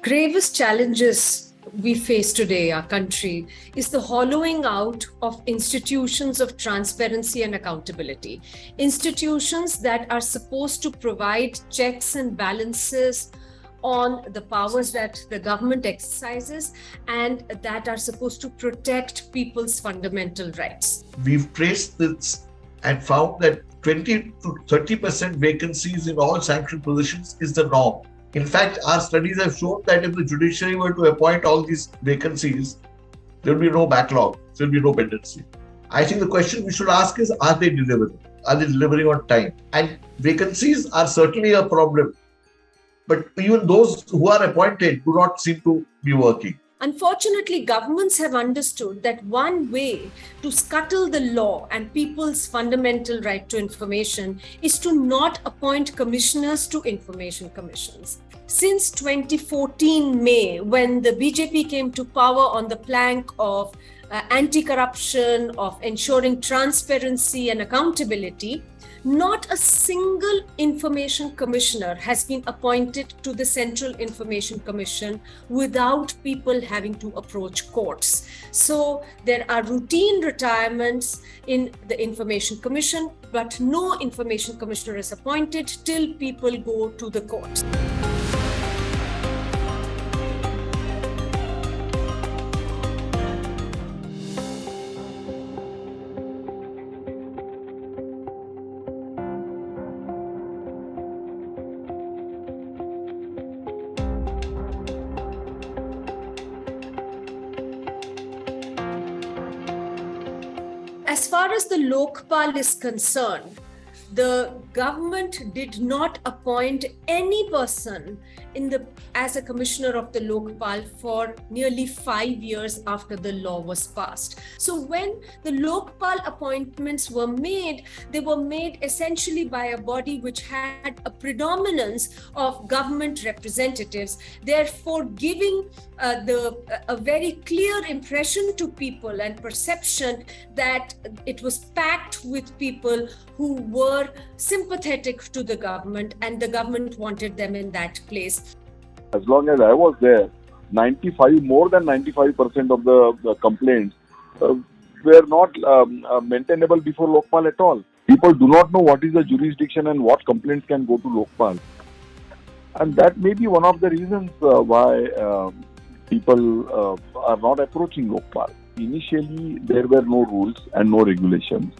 gravest challenges we face today, our country, is the hollowing out of institutions of transparency and accountability. Institutions that are supposed to provide checks and balances on the powers that the government exercises and that are supposed to protect people's fundamental rights. We've traced this and found that 20 to 30% vacancies in all sanctioned positions is the norm. In fact, our studies have shown that if the judiciary were to appoint all these vacancies, there will be no backlog, there will be no pendency. I think the question we should ask is, are they delivering? Are they delivering on time? And vacancies are certainly a problem. But even those who are appointed do not seem to be working. Unfortunately, governments have understood that one way to scuttle the law and people's fundamental right to information is to not appoint commissioners to information commissions. Since 2014 May, when the BJP came to power on the plank of anti-corruption, of ensuring transparency and accountability, not a single information commissioner has been appointed to the Central Information Commission without people having to approach courts. So there are routine retirements in the Information Commission, but no information commissioner is appointed till people go to the courts. As far as the Lokpal is concerned, the government did not appoint any person as a commissioner of the Lokpal for nearly 5 years after the law was passed. So when the Lokpal appointments were made, they were made essentially by a body which had a predominance of government representatives, therefore giving a very clear impression to people and perception that it was packed with people who were sympathetic to the government and the government wanted them in that place. As long as I was there, more than 95% of the complaints were not maintainable before Lokpal at all. People do not know what is the jurisdiction and what complaints can go to Lokpal. And that may be one of the reasons why people are not approaching Lokpal. Initially, there were no rules and no regulations.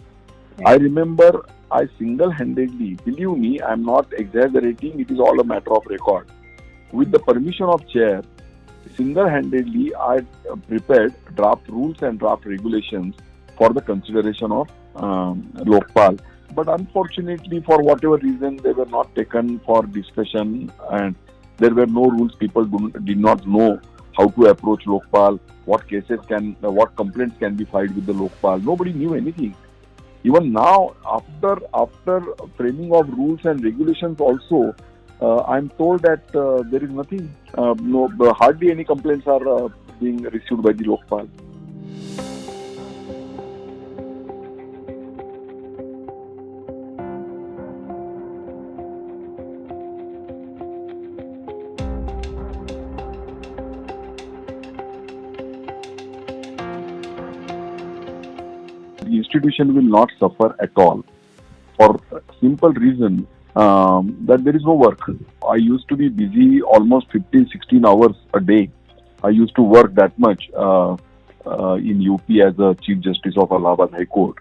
I remember I single-handedly, believe me, I am not exaggerating, it is all a matter of record. With the permission of chair, single-handedly I prepared draft rules and draft regulations for the consideration of Lokpal. But unfortunately, for whatever reason, they were not taken for discussion and there were no rules. People did not know how to approach Lokpal, what complaints can be filed with the Lokpal. Nobody knew anything. Even now, after framing of rules and regulations also, I'm told that there is nothing, hardly any complaints are being received by the Lokpal. The institution will not suffer at all for a simple reason that there is no work. I used to be busy almost 15-16 hours a day. I used to work that much in UP as a Chief Justice of Allahabad High Court.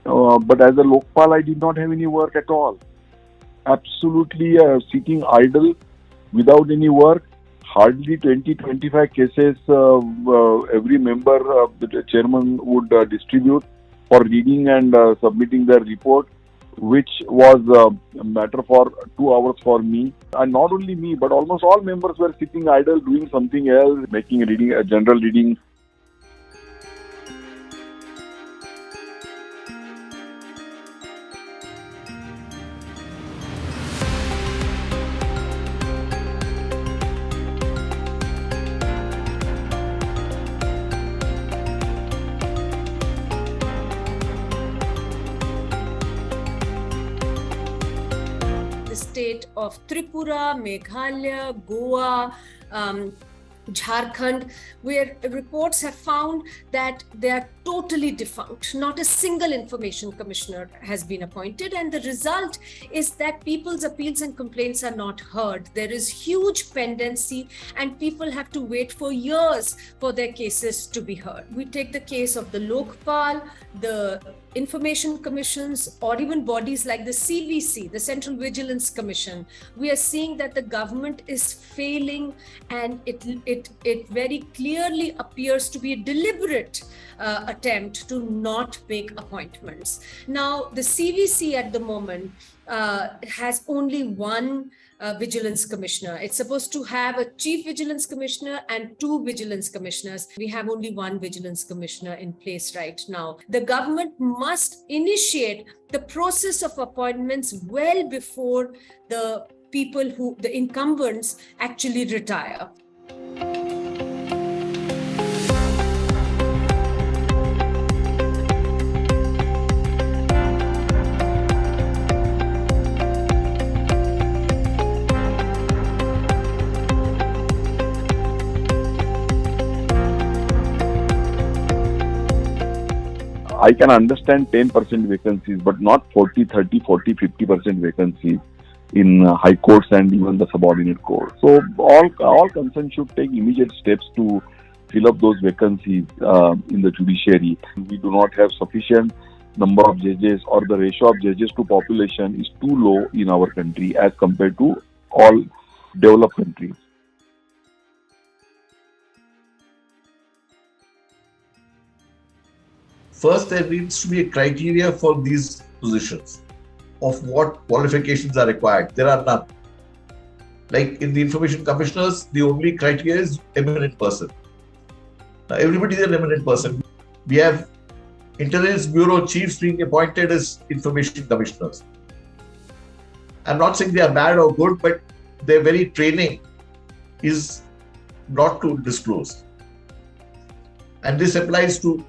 But as a Lokpal, I did not have any work at all. Absolutely sitting idle without any work. Hardly 20-25 cases every member, the chairman would distribute for reading and submitting their report, which was a matter for 2 hours for me. And not only me, but almost all members were sitting idle, doing something else, making reading, a general reading. The state of Tripura, Meghalaya, Goa, Jharkhand, where reports have found that they are totally defunct. Not a single information commissioner has been appointed, and the result is that people's appeals and complaints are not heard. There is huge pendency, and people have to wait for years for their cases to be heard. We take the case of the Lokpal, the information commissions, or even bodies like the CVC, the Central Vigilance Commission. We are seeing that the government is failing, and it very clearly appears to be a deliberate attempt to not make appointments. Now, the CVC at the moment has only one vigilance commissioner. It's supposed to have a chief vigilance commissioner and 2 vigilance commissioners. We have only 1 vigilance commissioner in place right now. The government must initiate the process of appointments well before the the incumbents actually retire. I can understand 10% vacancies, but not 40, 30, 40, 50% vacancies in high courts and even the subordinate courts. So all concerned should take immediate steps to fill up those vacancies in the judiciary. We do not have sufficient number of judges, or the ratio of judges to population is too low in our country as compared to all developed countries. First, there needs to be a criteria for these positions of what qualifications are required. There are none. Like in the information commissioners, the only criteria is eminent person. Now, everybody is an eminent person. We have intelligence bureau chiefs being appointed as information commissioners. I'm not saying they are bad or good, but their very training is not to disclose. And this applies to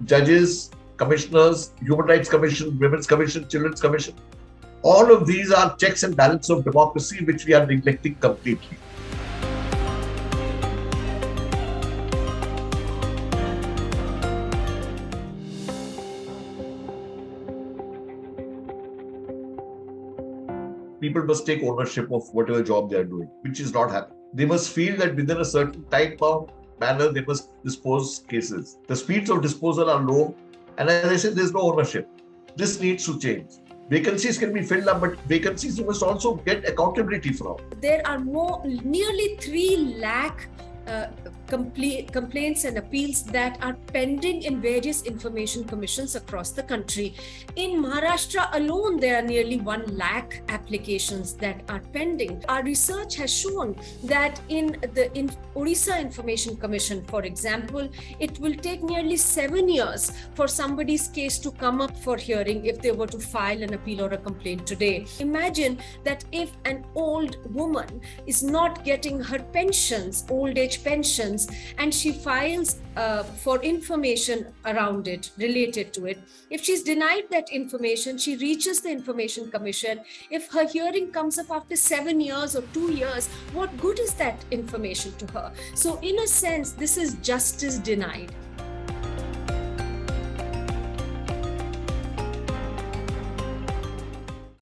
judges, commissioners, Human Rights Commission, Women's Commission, Children's Commission. All of these are checks and balances of democracy, which we are neglecting completely. People must take ownership of whatever job they are doing, which is not happening. They must feel that within a certain time-bound manner, they must dispose cases. The speeds of disposal are low, and as I said, there's no ownership. This needs to change. Vacancies can be filled up, but vacancies you must also get accountability from. There are nearly 3 lakh complaints and appeals that are pending in various information commissions across the country. In Maharashtra alone, there are nearly 1 lakh applications that are pending. Our research has shown that in Odisha Information Commission, for example, it will take nearly 7 years for somebody's case to come up for hearing if they were to file an appeal or a complaint today. Imagine that if an old woman is not getting her pensions, old age pensions, and she files for information around it, related to it. If she's denied that information, she reaches the Information Commission. If her hearing comes up after 7 years or 2 years, what good is that information to her? So in a sense, this is justice denied.